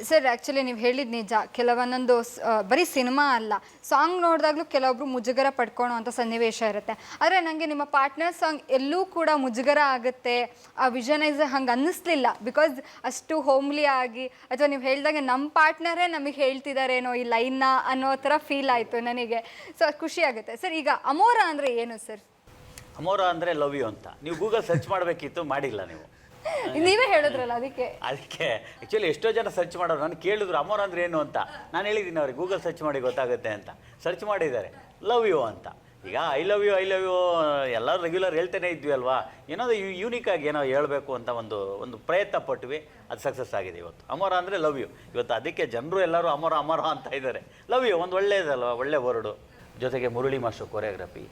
Sir actually ನೀವು ಹೇಳಿದ ನಿಜ. ಕೆಲವೊಂದೊಂದು ಬರೀ ಸಿನಿಮಾ ಅಲ್ಲ, ಸಾಂಗ್ ನೋಡಿದಾಗಲೂ ಕೆಲವೊಬ್ರು ಮುಜುಗರ ಪಡ್ಕೊಳ್ಳೋ ಅಂಥ ಸನ್ನಿವೇಶ ಇರುತ್ತೆ. ಆದರೆ ನನಗೆ ನಿಮ್ಮ ಪಾರ್ಟ್ನರ್ ಸಾಂಗ್ ಎಲ್ಲೂ ಕೂಡ ಮುಜುಗರ ಆಗುತ್ತೆ, ಆ ವಿಷನೈಸ್ ಹಂಗೆ ಅನ್ನಿಸ್ಲಿಲ್ಲ. ಬಿಕಾಸ್ ಅಷ್ಟು ಹೋಮ್ಲಿ ಆಗಿ, ಅಥವಾ ನೀವು ಹೇಳಿದಾಗೆ ನಮ್ಮ ಪಾರ್ಟ್ನರೇ ನಮಗೆ ಹೇಳ್ತಿದ್ದಾರೇನೋ ಈ ಲೈನ್ನ ಅನ್ನೋ ಥರ ಫೀಲ್ ಆಯಿತು ನನಗೆ. ಸೊ ಖುಷಿ ಆಗುತ್ತೆ. ಸರ್ ಈಗ ಅಮೋರ ಅಂದರೆ ಏನು ಸರ್? ಅಮೋರ ಅಂದರೆ ಲವ್ ಯು ಅಂತ ನೀವು ಗೂಗಲ್ ಸರ್ಚ್ ಮಾಡಬೇಕಿತ್ತು, ಮಾಡಿಲ್ಲ ನೀವು. ನೀವೇ ಹೇಳಿದ್ರಲ್ಲ ಅದಕ್ಕೆ ಆ್ಯಕ್ಚುಲಿ ಎಷ್ಟೋ ಜನ ಸರ್ಚ್ ಮಾಡೋರು ನಾನು ಕೇಳಿದ್ರು ಅಮೋರ ಅಂದರೆ ಏನು ಅಂತ. ನಾನು ಹೇಳಿದ್ದೀನಿ ಅವ್ರಿಗೆ ಗೂಗಲ್ ಸರ್ಚ್ ಮಾಡಿ ಗೊತ್ತಾಗುತ್ತೆ ಅಂತ. ಸರ್ಚ್ ಮಾಡಿದ್ದಾರೆ ಲವ್ ಯು ಅಂತ. ಈಗ ಐ ಲವ್ ಯು ಎಲ್ಲರೂ ರೆಗ್ಯುಲರ್ ಹೇಳ್ತಾನೆ ಇದ್ವಿ ಅಲ್ವಾ, ಏನೋ ಯೂನಿಕ್ ಆಗಿ ಏನೋ ಹೇಳಬೇಕು ಅಂತ ಒಂದು ಪ್ರಯತ್ನ ಪಟ್ವಿ, ಅದು ಸಕ್ಸಸ್ ಆಗಿದೆ ಇವತ್ತು. ಅಮೋರ ಅಂದರೆ ಲವ್ ಯು ಇವತ್ತು. ಅದಕ್ಕೆ ಜನರು ಎಲ್ಲರೂ ಅಮೋರ ಅಂತ ಇದ್ದಾರೆ. ಲವ್ ಯು ಒಂದು ಒಳ್ಳೆಯದಲ್ವ, ಒಳ್ಳೆ ವರ್ಡು. ಜೊತೆಗೆ Murali master choreography,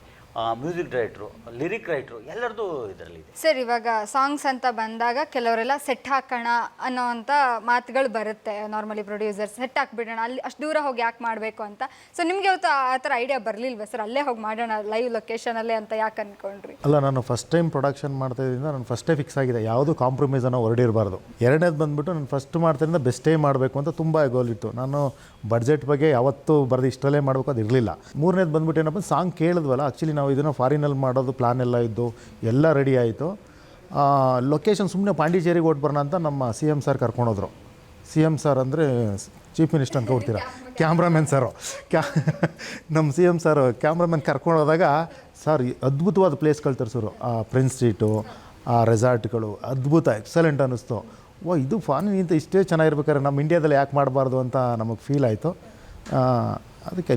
music director, lyric writer ಎಲ್ಲರದ್ದು ಇದರಲ್ಲಿ ಇದೆ. ಸರ್ ಇವಾಗ ಸಾಂಗ್ಸ್ ಅಂತ ಬಂದಾಗ ಕೆಲವರೆಲ್ಲ ಸೆಟ್ ಹಾಕೋಣ ಅನ್ನೋ ಅಂಥ ಮಾತುಗಳು ಬರುತ್ತೆ. ನಾರ್ಮಲಿ ಪ್ರೊಡ್ಯೂಸರ್ಸ್ ಸೆಟ್ ಹಾಕ್ಬಿಡೋಣ, ಅಲ್ಲಿ ಅಷ್ಟು ದೂರ ಹೋಗಿ ಯಾಕೆ ಮಾಡಬೇಕು ಅಂತ. ಸೊ ನಿಮಗೆ ಇವತ್ತು ಆ ಥರ ಐಡಿಯಾ ಬರಲಿಲ್ವ ಸರ್? ಅಲ್ಲೇ ಹೋಗಿ ಮಾಡೋಣ ಲೈವ್ ಲೊಕೇಶನಲ್ಲೇ ಅಂತ ಯಾಕೆ ಅಂದ್ಕೊಂಡ್ರಿ? ಅಲ್ಲ, ನಾನು ಫಸ್ಟ್ ಟೈಮ್ ಪ್ರೊಡಕ್ಷನ್ ಮಾಡ್ತಾಯಿದ್ದರಿಂದ ನಾನು ಫಸ್ಟೇ ಫಿಕ್ಸ್ ಆಗಿದೆ, ಯಾವುದು ಕಾಂಪ್ರಮೈಸ್ ಅನ್ನೋ ಹೊರಡಿರಬಾರ್ದು. ಎರಡನೇದು ಬಂದುಬಿಟ್ಟು ನಾನು ಫಸ್ಟ್ ಮಾಡ್ತಾಯಿದ್ದರಿಂದ ಬೆಸ್ಟೇ ಮಾಡಬೇಕು ಅಂತ ತುಂಬ ಗೋಲ್ ಇತ್ತು. ನಾನು ಬಡ್ಜೆಟ್ ಬಗ್ಗೆ ಯಾವತ್ತೂ ಬರೆದು ಇಷ್ಟರಲ್ಲೇ ಮಾಡಬೇಕು ಅದು ಇರಲಿಲ್ಲ. ಮೂರನೇದು ಬಂದುಬಿಟ್ಟು ಏನಪ್ಪ, ಸಾಂಗ್ ಕೇಳಿದ್ವಲ್ಲ, ಆ್ಯಕ್ಚುಲಿ ನಾವು ಇದನ್ನು ಫಾರಿನಲ್ಲಿ ಮಾಡೋದು ಪ್ಲ್ಯಾನ್ ಎಲ್ಲ ಇದ್ದು ಎಲ್ಲ ರೆಡಿ ಆಯಿತು. ಲೊಕೇಶನ್ ಸುಮ್ಮನೆ ಪಾಂಡಿಚೇರಿಗೆ ಹೊಟ್ಬರೋಣ ಅಂತ ನಮ್ಮ CM ಸರ್ ಕರ್ಕೊಂಡೋದ್ರು. CM ಸರ್ ಅಂದರೆ ಚೀಫ್ ಮಿನಿಸ್ಟರ್ ಅನ್ಕೊಡ್ತೀರಾ, ಕ್ಯಾಮ್ರಾಮನ್ ಸರು. ನಮ್ಮ CM ಸರ್ ಕ್ಯಾಮ್ರಾಮನ್ ಕರ್ಕೊಂಡೋದಾಗ ಸರ್ ಅದ್ಭುತವಾದ ಪ್ಲೇಸ್ಗಳು ತರಿಸೋರು. ಆ ಪ್ರಿನ್ಸ್ ಸ್ಟ್ರೀಟು, ಆ ರೆಸಾರ್ಟ್ಗಳು ಅದ್ಭುತ, ಎಕ್ಸಲೆಂಟ್ ಅನ್ನಿಸ್ತು. ಇದು ಫಾರಿನ್ಗಿಂತ ಇಷ್ಟೇ ಚೆನ್ನಾಗಿರ್ಬೇಕಾದ್ರೆ ನಮ್ಮ ಇಂಡಿಯಾದಲ್ಲಿ ಯಾಕೆ ಮಾಡಬಾರ್ದು ಅಂತ ನಮಗೆ ಫೀಲ್ ಆಯಿತು. ಅದಕ್ಕೆ